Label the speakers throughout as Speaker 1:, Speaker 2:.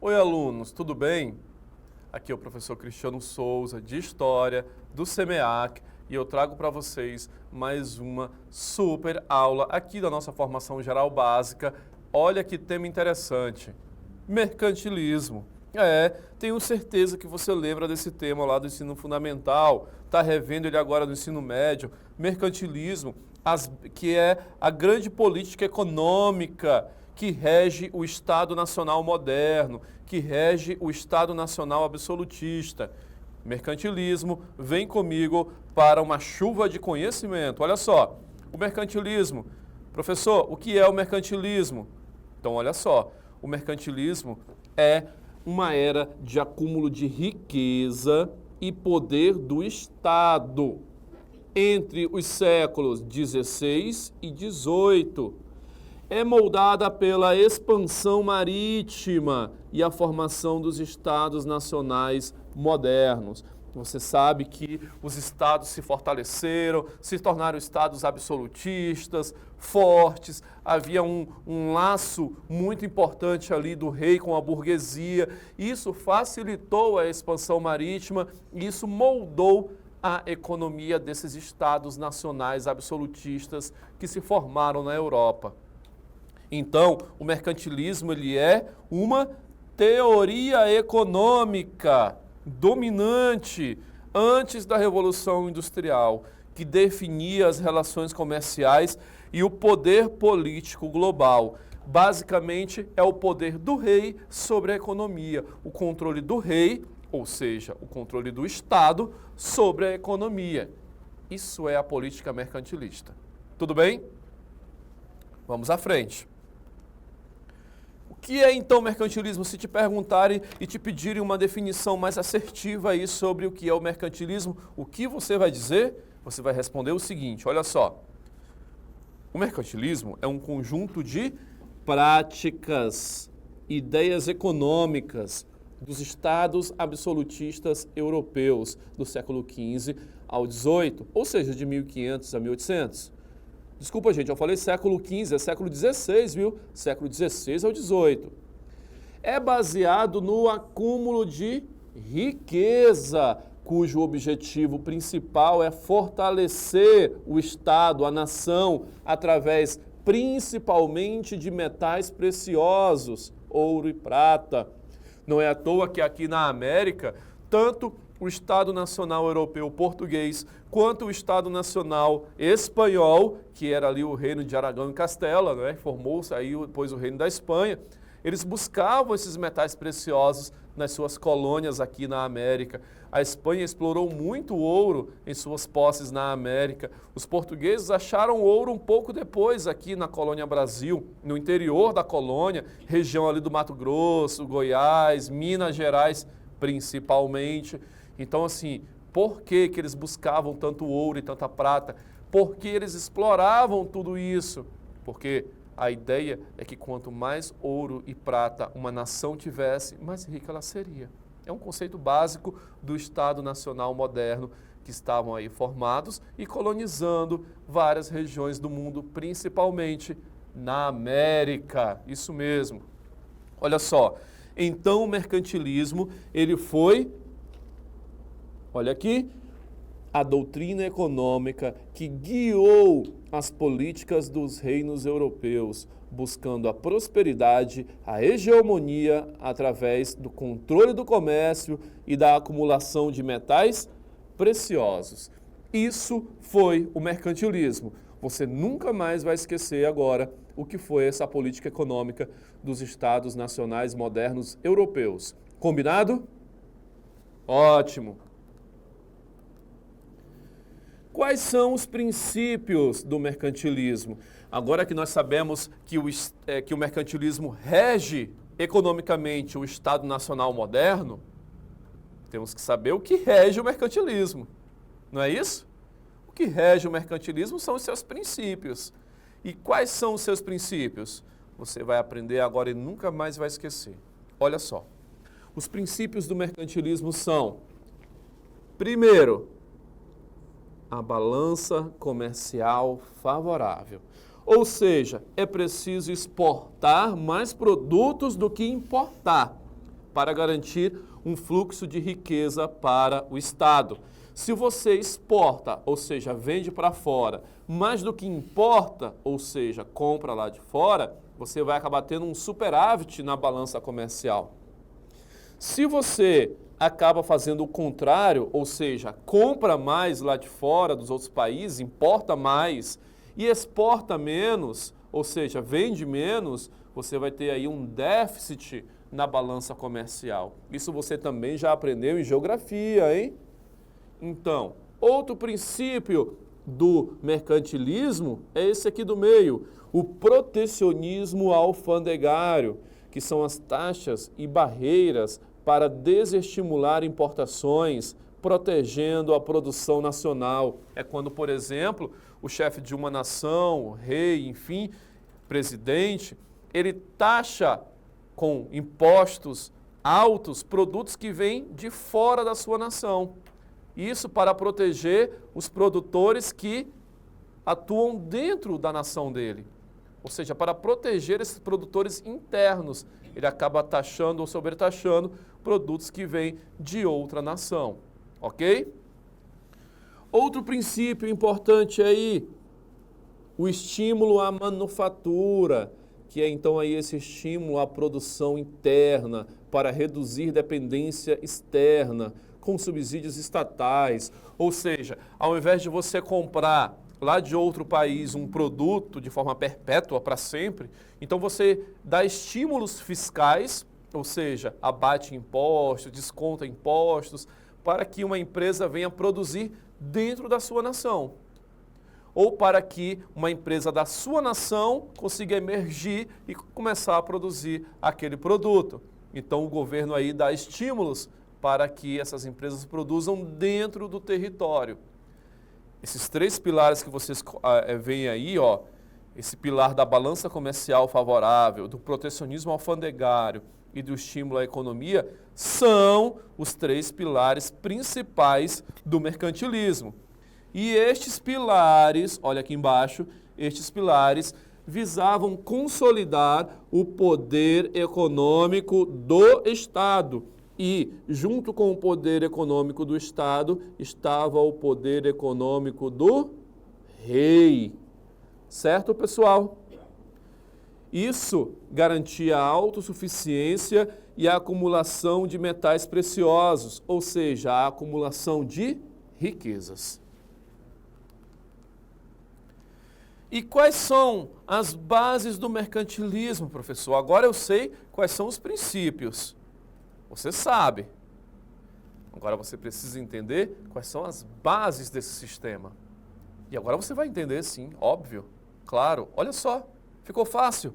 Speaker 1: Oi, alunos, tudo bem? Aqui é o professor Cristiano Souza, de História, do SEMEAC, e eu trago para vocês mais uma super aula aqui da nossa formação geral básica. Olha que tema interessante, mercantilismo. Tenho certeza que você lembra desse tema lá do ensino fundamental, está revendo ele agora no ensino médio, mercantilismo, que é a grande política econômica que rege o Estado Nacional moderno, que rege o Estado Nacional absolutista. Mercantilismo, vem comigo para uma chuva de conhecimento. Olha só, o mercantilismo. Professor, o que é o mercantilismo? Então, olha só, o mercantilismo é uma era de acúmulo de riqueza e poder do Estado entre os séculos XVI e XVIII. É moldada pela expansão marítima e a formação dos estados nacionais modernos. Você sabe que os estados se fortaleceram, se tornaram estados absolutistas, fortes, havia um laço muito importante ali do rei com a burguesia. Isso facilitou a expansão marítima e isso moldou a economia desses estados nacionais absolutistas que se formaram na Europa. Então, o mercantilismo ele é uma teoria econômica dominante antes da Revolução Industrial, que definia as relações comerciais e o poder político global. Basicamente, é o poder do rei sobre a economia, o controle do rei, ou seja, o controle do Estado sobre a economia. Isso é a política mercantilista. Tudo bem? Vamos à frente. O que é então mercantilismo? Se te perguntarem e te pedirem uma definição mais assertiva aí sobre o que é o mercantilismo, o que você vai dizer? Você vai responder o seguinte, olha só. O mercantilismo é um conjunto de práticas, ideias econômicas dos estados absolutistas europeus do século XV ao XVIII, ou seja, de 1500 a 1800. Desculpa, gente, eu falei século XV, é século XVI, viu? Século XVI ao XVIII. É baseado no acúmulo de riqueza, cujo objetivo principal é fortalecer o Estado, a nação, através principalmente de metais preciosos, ouro e prata. Não é à toa que aqui na América, tanto o Estado Nacional Europeu português, quanto o Estado Nacional espanhol, que era ali o reino de Aragão e Castela, né? Formou-se aí depois o reino da Espanha, eles buscavam esses metais preciosos nas suas colônias aqui na América. A Espanha explorou muito ouro em suas posses na América. Os portugueses acharam ouro um pouco depois aqui na colônia Brasil, no interior da colônia, região ali do Mato Grosso, Goiás, Minas Gerais, principalmente. Então, assim, por que eles buscavam tanto ouro e tanta prata? Por que eles exploravam tudo isso? Porque a ideia é que quanto mais ouro e prata uma nação tivesse, mais rica ela seria. É um conceito básico do Estado Nacional moderno que estavam aí formados e colonizando várias regiões do mundo, principalmente na América. Isso mesmo. Olha só, então o mercantilismo, ele foi, olha aqui, a doutrina econômica que guiou as políticas dos reinos europeus, buscando a prosperidade, a hegemonia através do controle do comércio e da acumulação de metais preciosos. Isso foi o mercantilismo. Você nunca mais vai esquecer agora o que foi essa política econômica dos estados nacionais modernos europeus. Combinado? Ótimo! Quais são os princípios do mercantilismo? Agora que nós sabemos que o mercantilismo rege economicamente o Estado Nacional moderno, temos que saber o que rege o mercantilismo, não é isso? O que rege o mercantilismo são os seus princípios. E quais são os seus princípios? Você vai aprender agora e nunca mais vai esquecer. Olha só, os princípios do mercantilismo são, primeiro, a balança comercial favorável. Ou seja, é preciso exportar mais produtos do que importar. para garantir um fluxo de riqueza para o Estado. Se você exporta, ou seja, vende para fora, mais do que importa, ou seja, compra lá de fora, você vai acabar tendo um superávit na balança comercial. Se você acaba fazendo o contrário, ou seja, compra mais lá de fora dos outros países, importa mais e exporta menos, ou seja, vende menos, você vai ter aí um déficit na balança comercial. Isso você também já aprendeu em geografia, hein? Então, outro princípio do mercantilismo é esse aqui do meio, o protecionismo alfandegário, que são as taxas e barreiras para desestimular importações, protegendo a produção nacional. É quando, por exemplo, o chefe de uma nação, o rei, enfim, presidente, ele taxa com impostos altos produtos que vêm de fora da sua nação. Isso para proteger os produtores que atuam dentro da nação dele. Ou seja, para proteger esses produtores internos, ele acaba taxando ou sobretaxando produtos que vêm de outra nação, ok? Outro princípio importante aí, o estímulo à manufatura, que é então aí esse estímulo à produção interna para reduzir dependência externa, com subsídios estatais, ou seja, ao invés de você comprar lá de outro país um produto de forma perpétua para sempre, então você dá estímulos fiscais, ou seja, abate impostos, desconta impostos, para que uma empresa venha produzir dentro da sua nação. Ou para que uma empresa da sua nação consiga emergir e começar a produzir aquele produto. Então o governo aí dá estímulos para que essas empresas produzam dentro do território. Esses três pilares que vocês veem aí, ó, esse pilar da balança comercial favorável, do protecionismo alfandegário e do estímulo à economia, são os três pilares principais do mercantilismo. E estes pilares, olha aqui embaixo, estes pilares visavam consolidar o poder econômico do Estado. E, junto com o poder econômico do Estado, estava o poder econômico do rei. Certo, pessoal? Isso garantia a autossuficiência e a acumulação de metais preciosos, ou seja, a acumulação de riquezas. E quais são as bases do mercantilismo, professor? Agora eu sei quais são os princípios. Você sabe. Agora você precisa entender quais são as bases desse sistema. E agora você vai entender, sim, óbvio. Claro, olha só, ficou fácil.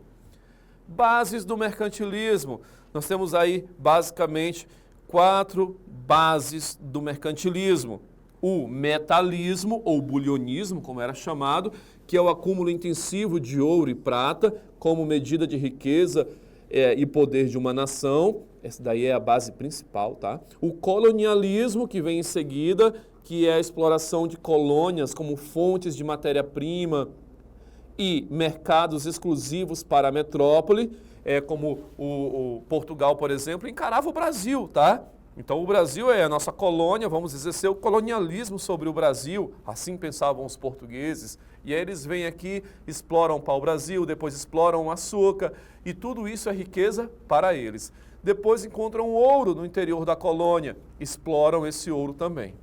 Speaker 1: Bases do mercantilismo. Nós temos aí, basicamente, 4 bases do mercantilismo. O metalismo, ou bulionismo, como era chamado, que é o acúmulo intensivo de ouro e prata como medida de riqueza e poder de uma nação. Essa daí é a base principal, tá? O colonialismo, que vem em seguida, que é a exploração de colônias como fontes de matéria-prima e mercados exclusivos para a metrópole, como o Portugal, por exemplo, encarava o Brasil, tá? Então o Brasil é a nossa colônia, vamos exercer o colonialismo sobre o Brasil, assim pensavam os portugueses. E aí eles vêm aqui, exploram o pau-brasil, depois exploram o açúcar, e tudo isso é riqueza para eles. Depois encontram ouro no interior da colônia, exploram esse ouro também.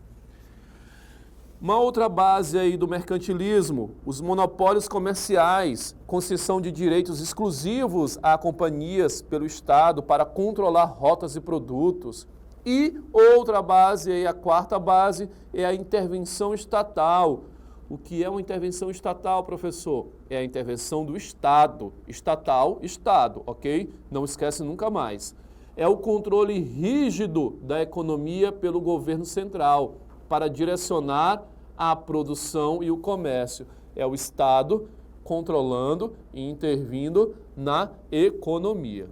Speaker 1: Uma outra base aí do mercantilismo, os monopólios comerciais, concessão de direitos exclusivos a companhias pelo Estado para controlar rotas e produtos. E outra base, aí, a quarta base, é a intervenção estatal. O que é uma intervenção estatal, professor? É a intervenção do Estado. Estatal, Estado, ok? Não esquece nunca mais. É o controle rígido da economia pelo governo central para direcionar a produção e o comércio. É o Estado controlando e intervindo na economia.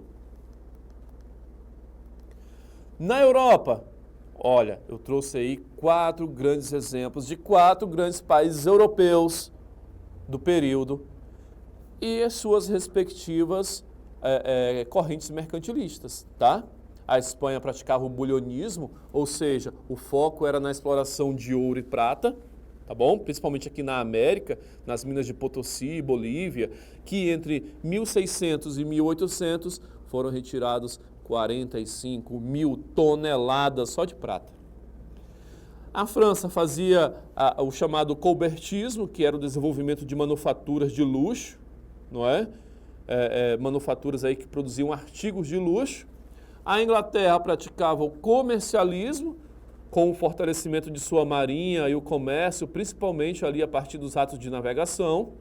Speaker 1: Na Europa, olha, eu trouxe aí 4 grandes exemplos de 4 grandes países europeus do período e as suas respectivas correntes mercantilistas, tá? a Espanha praticava o bulionismo, ou seja, o foco era na exploração de ouro e prata, tá bom? Principalmente aqui na América, nas minas de Potosí e Bolívia, que entre 1600 e 1800 foram retirados 45 mil toneladas só de prata. A França fazia o chamado colbertismo, que era o desenvolvimento de manufaturas de luxo, não é? Manufaturas aí que produziam artigos de luxo. A Inglaterra praticava o comercialismo, com o fortalecimento de sua marinha e o comércio, principalmente ali a partir dos atos de navegação.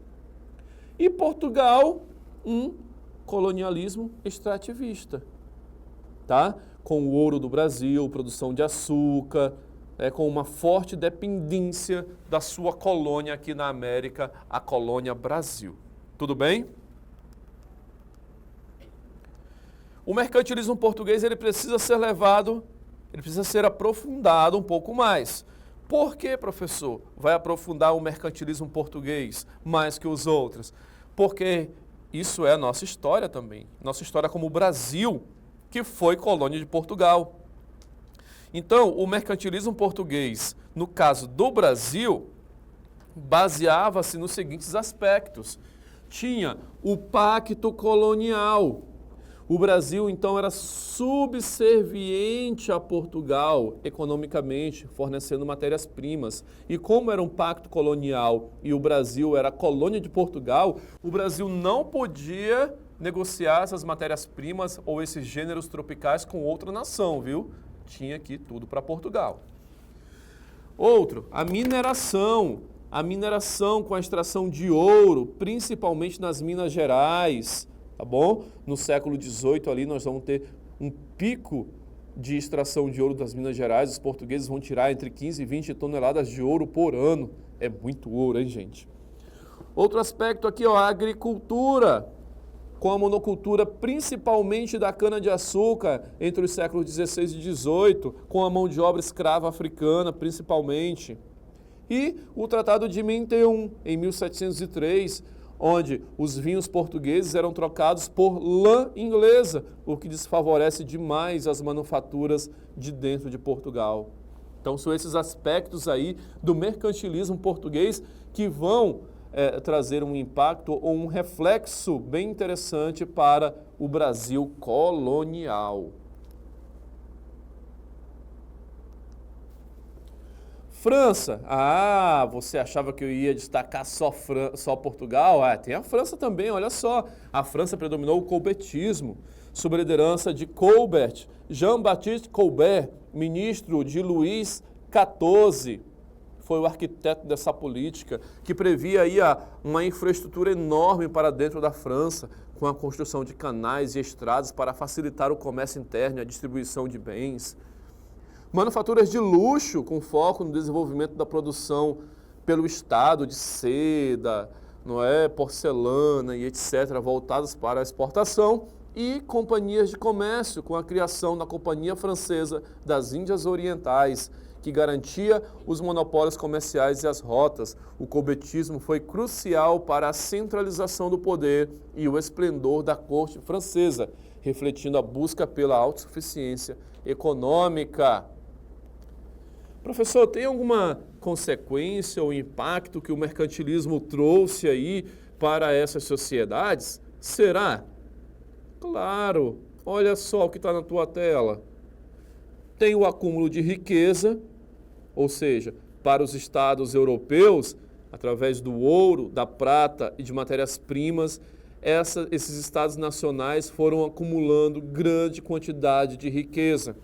Speaker 1: E Portugal, um colonialismo extrativista, tá? Com o ouro do Brasil, produção de açúcar, com uma forte dependência da sua colônia aqui na América, a colônia Brasil. Tudo bem? O mercantilismo português ele precisa ser levado, ele precisa ser aprofundado um pouco mais. Por que, professor, vai aprofundar o mercantilismo português mais que os outros? Porque isso é a nossa história também. Nossa história como Brasil, que foi colônia de Portugal. Então, o mercantilismo português, no caso do Brasil, baseava-se nos seguintes aspectos. Tinha o pacto colonial. O Brasil, então, era subserviente a Portugal economicamente, fornecendo matérias-primas. E como era um pacto colonial e o Brasil era colônia de Portugal, o Brasil não podia negociar essas matérias-primas ou esses gêneros tropicais com outra nação, viu? Tinha aqui tudo para Portugal. Outro, a mineração com a extração de ouro, principalmente nas Minas Gerais, tá bom? No século XVIII ali nós vamos ter um pico de extração de ouro das Minas Gerais, os portugueses vão tirar entre 15 e 20 toneladas de ouro por ano, é muito ouro, hein, gente? Outro aspecto aqui, ó, a agricultura, com a monocultura principalmente da cana-de-açúcar entre os séculos XVI e XVIII, com a mão de obra escrava africana principalmente. E o Tratado de Menteun, em 1703, onde os vinhos portugueses eram trocados por lã inglesa, o que desfavorece demais as manufaturas de dentro de Portugal. Então são esses aspectos aí do mercantilismo português que vão trazer um impacto ou um reflexo bem interessante para o Brasil colonial. França. Ah, você achava que eu ia destacar só Portugal? Ah, tem a França também, olha só. A França predominou o colbertismo, sob a liderança de Colbert, Jean-Baptiste Colbert, ministro de Luís XIV. Foi o arquiteto dessa política, que previa aí uma infraestrutura enorme para dentro da França, com a construção de canais e estradas para facilitar o comércio interno e a distribuição de bens. Manufaturas de luxo, com foco no desenvolvimento da produção pelo Estado de seda, não é, porcelana e etc., voltadas para a exportação. E companhias de comércio, com a criação da Companhia Francesa das Índias Orientais, que garantia os monopólios comerciais e as rotas. O colbertismo foi crucial para a centralização do poder e o esplendor da corte francesa, refletindo a busca pela autossuficiência econômica. Professor, tem alguma consequência ou impacto que o mercantilismo trouxe aí para essas sociedades? Será? Claro, olha só o que está na tua tela. Tem o acúmulo de riqueza, ou seja, para os estados europeus, através do ouro, da prata e de matérias-primas, esses estados nacionais foram acumulando grande quantidade de riqueza.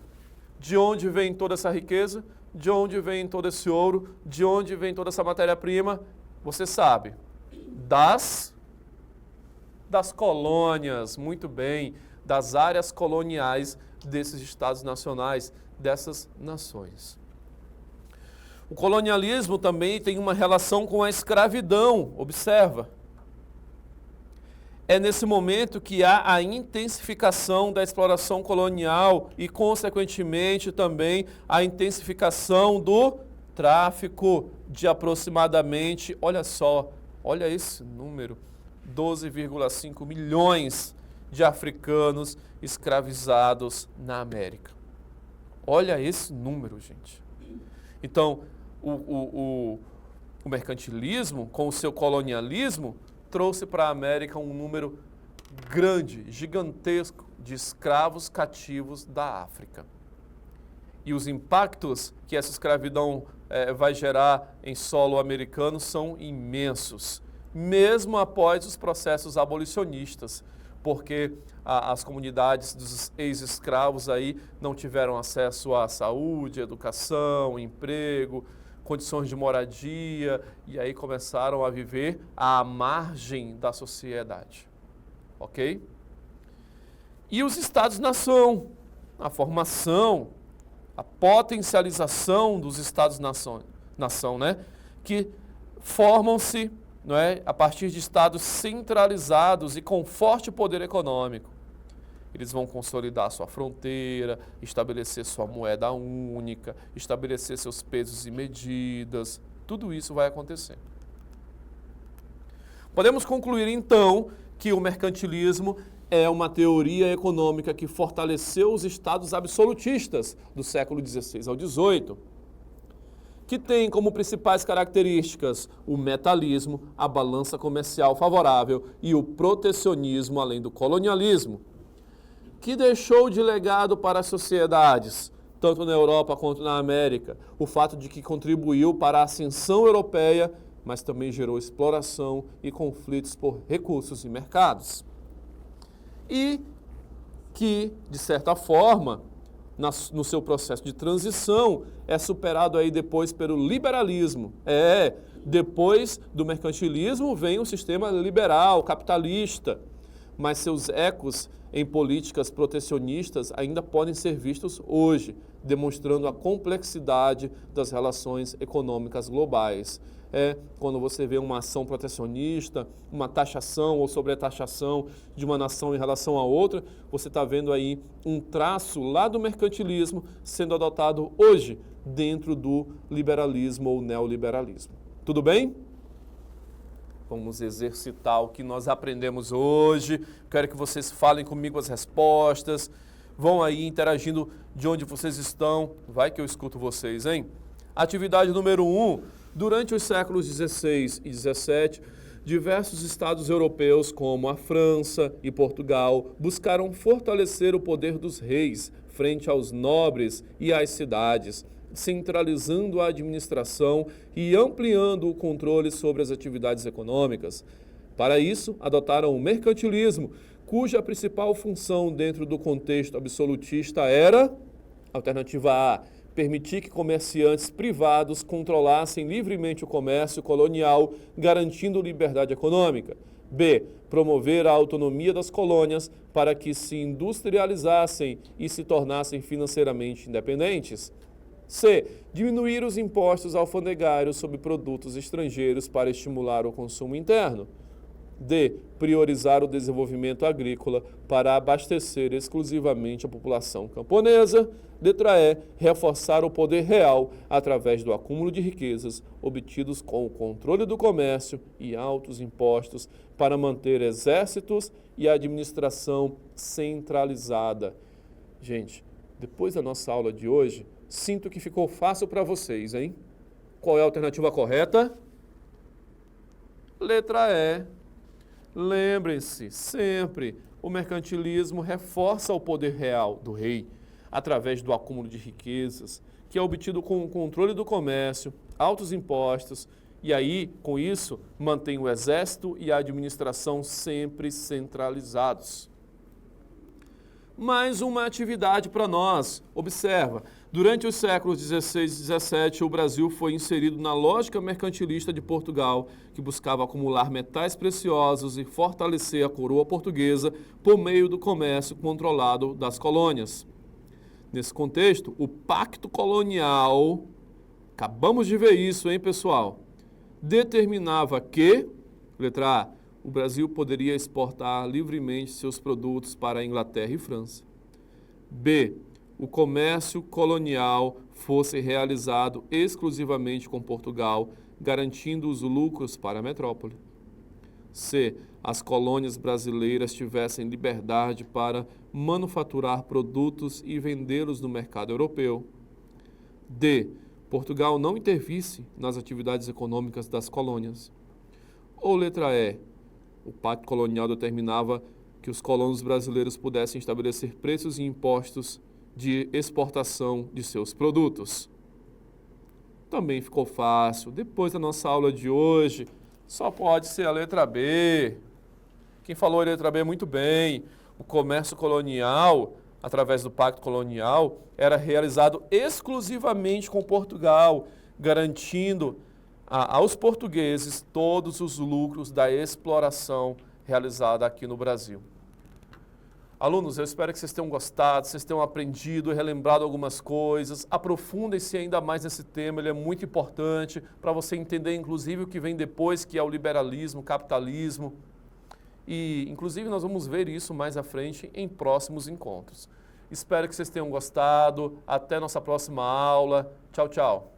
Speaker 1: De onde vem toda essa riqueza? De onde vem todo esse ouro? De onde vem toda essa matéria-prima? Você sabe, das colônias, muito bem, das áreas coloniais desses estados nacionais, dessas nações. O colonialismo também tem uma relação com a escravidão, observa. É nesse momento que há a intensificação da exploração colonial e, consequentemente, também a intensificação do tráfico de aproximadamente, olha só, olha esse número, 12,5 milhões de africanos escravizados na América. Olha esse número, gente. Então, o mercantilismo, com o seu colonialismo, trouxe para a América um número grande, gigantesco de escravos cativos da África. E os impactos que essa escravidão vai gerar em solo americano são imensos, mesmo após os processos abolicionistas, porque as comunidades dos ex-escravos aí não tiveram acesso à saúde, educação, emprego, condições de moradia, e aí começaram a viver à margem da sociedade. Ok? E os Estados-nação, a formação, a potencialização dos Estados-nação, né? Que formam-se, não é, a partir de estados centralizados e com forte poder econômico. Eles vão consolidar sua fronteira, estabelecer sua moeda única, estabelecer seus pesos e medidas. Tudo isso vai acontecer. Podemos concluir, então, que o mercantilismo é uma teoria econômica que fortaleceu os estados absolutistas do século XVI ao XVIII, que tem como principais características o metalismo, a balança comercial favorável e o protecionismo, além do colonialismo, que deixou de legado para as sociedades, tanto na Europa quanto na América, o fato de que contribuiu para a ascensão europeia, mas também gerou exploração e conflitos por recursos e mercados. E que, de certa forma, no seu processo de transição, é superado aí depois pelo liberalismo. Depois do mercantilismo vem o sistema liberal, capitalista, mas seus ecos em políticas protecionistas ainda podem ser vistos hoje, demonstrando a complexidade das relações econômicas globais. Quando você vê uma ação protecionista, uma taxação ou sobretaxação de uma nação em relação a outra, você está vendo aí um traço lá do mercantilismo sendo adotado hoje dentro do liberalismo ou neoliberalismo. Tudo bem? Vamos exercitar o que nós aprendemos hoje. Quero que vocês falem comigo as respostas. Vão aí interagindo de onde vocês estão. Vai que eu escuto vocês, hein? Atividade número 1. Durante os séculos XVI e XVII, diversos estados europeus, como a França e Portugal, buscaram fortalecer o poder dos reis frente aos nobres e às cidades, centralizando a administração e ampliando o controle sobre as atividades econômicas. Para isso, adotaram o mercantilismo, cuja principal função dentro do contexto absolutista era, alternativa A, permitir que comerciantes privados controlassem livremente o comércio colonial, garantindo liberdade econômica. B. Promover a autonomia das colônias para que se industrializassem e se tornassem financeiramente independentes. C. Diminuir os impostos alfandegários sobre produtos estrangeiros para estimular o consumo interno. D. Priorizar o desenvolvimento agrícola para abastecer exclusivamente a população camponesa. Letra E. Reforçar o poder real através do acúmulo de riquezas obtidos com o controle do comércio e altos impostos para manter exércitos e administração centralizada. Gente, depois da nossa aula de hoje, sinto que ficou fácil para vocês, hein? Qual é a alternativa correta? Letra E. Lembrem-se, sempre, o mercantilismo reforça o poder real do rei, através do acúmulo de riquezas, que é obtido com o controle do comércio, altos impostos, e aí, com isso, mantém o exército e a administração sempre centralizados. Mais uma atividade para nós. Observa, durante os séculos XVI e XVII, o Brasil foi inserido na lógica mercantilista de Portugal, que buscava acumular metais preciosos e fortalecer a coroa portuguesa por meio do comércio controlado das colônias. Nesse contexto, o Pacto Colonial, acabamos de ver isso, hein, pessoal? Determinava que, letra A, o Brasil poderia exportar livremente seus produtos para a Inglaterra e França. B. O comércio colonial fosse realizado exclusivamente com Portugal, garantindo os lucros para a metrópole. C. as colônias brasileiras tivessem liberdade para manufaturar produtos e vendê-los no mercado europeu. D. Portugal não intervisse nas atividades econômicas das colônias. Ou letra E. O Pacto Colonial determinava que os colonos brasileiros pudessem estabelecer preços e impostos de exportação de seus produtos. Também ficou fácil. Depois da nossa aula de hoje, só pode ser a letra B. Quem falou a letra B muito bem. O comércio colonial, através do Pacto Colonial, era realizado exclusivamente com Portugal, garantindo aos portugueses todos os lucros da exploração realizada aqui no Brasil. Alunos, eu espero que vocês tenham gostado, vocês tenham aprendido e relembrado algumas coisas. Aprofundem-se ainda mais nesse tema, ele é muito importante para você entender, inclusive, o que vem depois, que é o liberalismo, o capitalismo. E, inclusive, nós vamos ver isso mais à frente em próximos encontros. Espero que vocês tenham gostado. Até nossa próxima aula. Tchau, tchau.